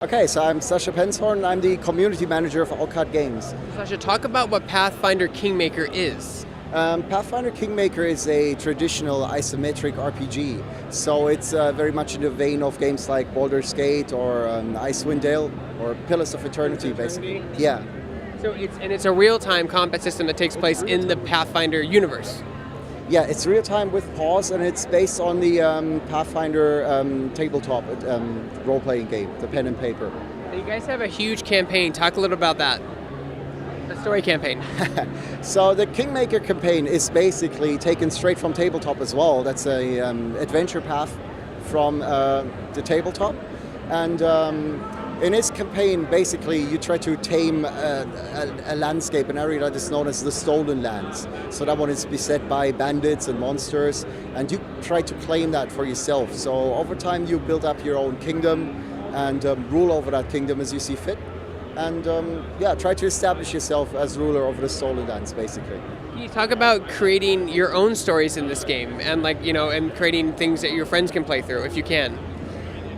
Okay, so I'm Sasha Penshorn. I'm the community manager of Owlcat Games. Sasha, talk about what Pathfinder Kingmaker is. Pathfinder Kingmaker is a traditional isometric RPG. So it's very much in the vein of games like Baldur's Gate or Icewind Dale or Pillars of Eternity, basically. Yeah. So it's a real-time combat system that takes place in the Pathfinder universe. Yeah, it's real-time with pause, and it's based on the Pathfinder tabletop role-playing game, the pen and paper. You guys have a huge campaign. Talk a little about that. The story campaign. So the Kingmaker campaign is basically taken straight from tabletop as well. That's a adventure path from the tabletop. And in this campaign, basically, you try to tame a landscape, an area that is known as the Stolen Lands. So that one is beset by bandits and monsters, and you try to claim that for yourself. So over time, you build up your own kingdom and rule over that kingdom as you see fit. And try to establish yourself as ruler over the Stolen Lands, basically. Can you talk about creating your own stories in this game and and creating things that your friends can play through if you can?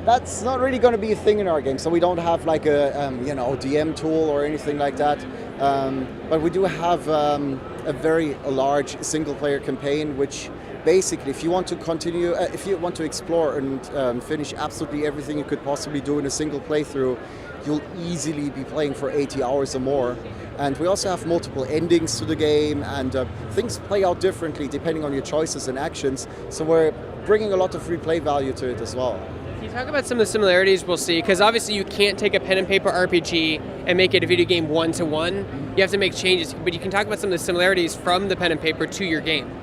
That's not really going to be a thing in our game. So we don't have like a DM tool or anything like that. But we do have a very large single-player campaign, which basically, if you want to continue, if you want to explore and finish absolutely everything you could possibly do in a single playthrough, you'll easily be playing for 80 hours or more. And we also have multiple endings to the game, and things play out differently depending on your choices and actions. So we're bringing a lot of replay value to it as well. Can you talk about some of the similarities we'll see? Because obviously you can't take a pen and paper RPG and make it a video game one-to-one. You have to make changes, but you can talk about some of the similarities from the pen and paper to your game.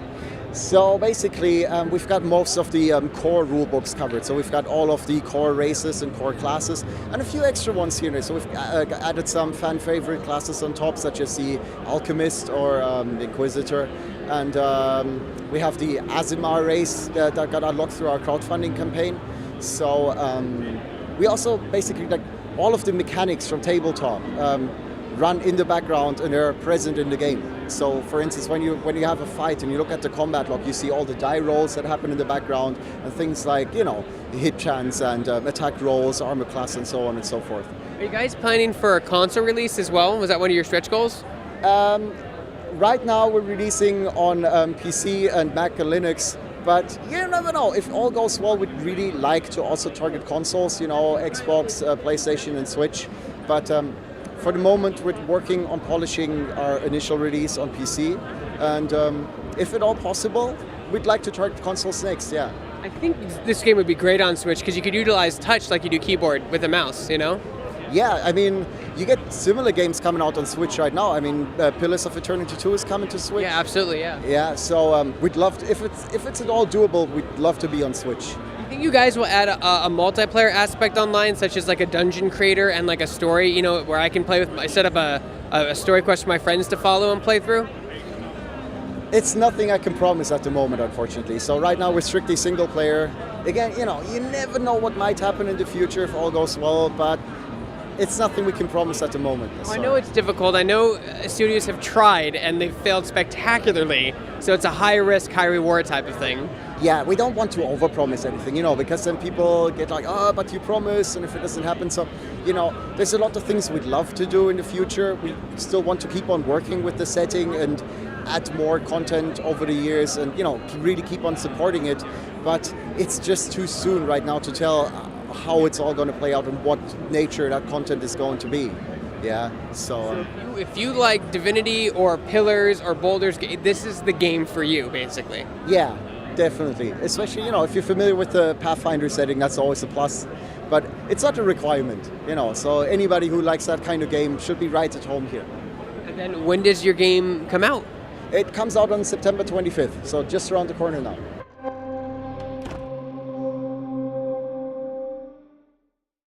So basically, we've got most of the core rule books covered. So we've got all of the core races and core classes, and a few extra ones here. So we've added some fan favorite classes on top, such as the Alchemist or the Inquisitor. And we have the Azimar race that got unlocked through our crowdfunding campaign. So we also basically, like, all of the mechanics from tabletop run in the background and they're present in the game. So for instance, when you have a fight and you look at the combat log, you see all the die rolls that happen in the background and things like, hit chance and attack rolls, armor class, and so on and so forth. Are you guys planning for a console release as well? Was that one of your stretch goals? Right now we're releasing on PC and Mac and Linux. But you never know. If all goes well, we'd really like to also target consoles, Xbox, PlayStation, and Switch. But for the moment, we're working on polishing our initial release on PC. And if at all possible, we'd like to target consoles next, yeah. I think this game would be great on Switch because you could utilize touch like you do keyboard with a mouse, Yeah, I mean, you get similar games coming out on Switch right now. I mean, Pillars of Eternity 2 is coming to Switch. Yeah, absolutely, yeah. Yeah, so we'd love to, if it's at all doable, we'd love to be on Switch. Do you think you guys will add a multiplayer aspect online, such as like a dungeon creator and like a story, where I can play with, I set up a story quest for my friends to follow and play through? It's nothing I can promise at the moment, unfortunately. So right now we're strictly single player. Again, you never know what might happen in the future if all goes well, but it's nothing we can promise at the moment. So. I know it's difficult. I know studios have tried and they've failed spectacularly. So it's a high risk, high reward type of thing. Yeah, we don't want to overpromise anything, because then people get like, but you promise, and if it doesn't happen, so, there's a lot of things we'd love to do in the future. We still want to keep on working with the setting and add more content over the years and, really keep on supporting it. But it's just too soon right now to tell how it's all going to play out and what nature that content is going to be. Yeah, so if you like Divinity or Pillars or Baldur's Gate, this is the game for you, basically. Yeah, definitely. Especially, if you're familiar with the Pathfinder setting, that's always a plus. But it's not a requirement, so anybody who likes that kind of game should be right at home here. And then when does your game come out? It comes out on September 25th, so just around the corner now.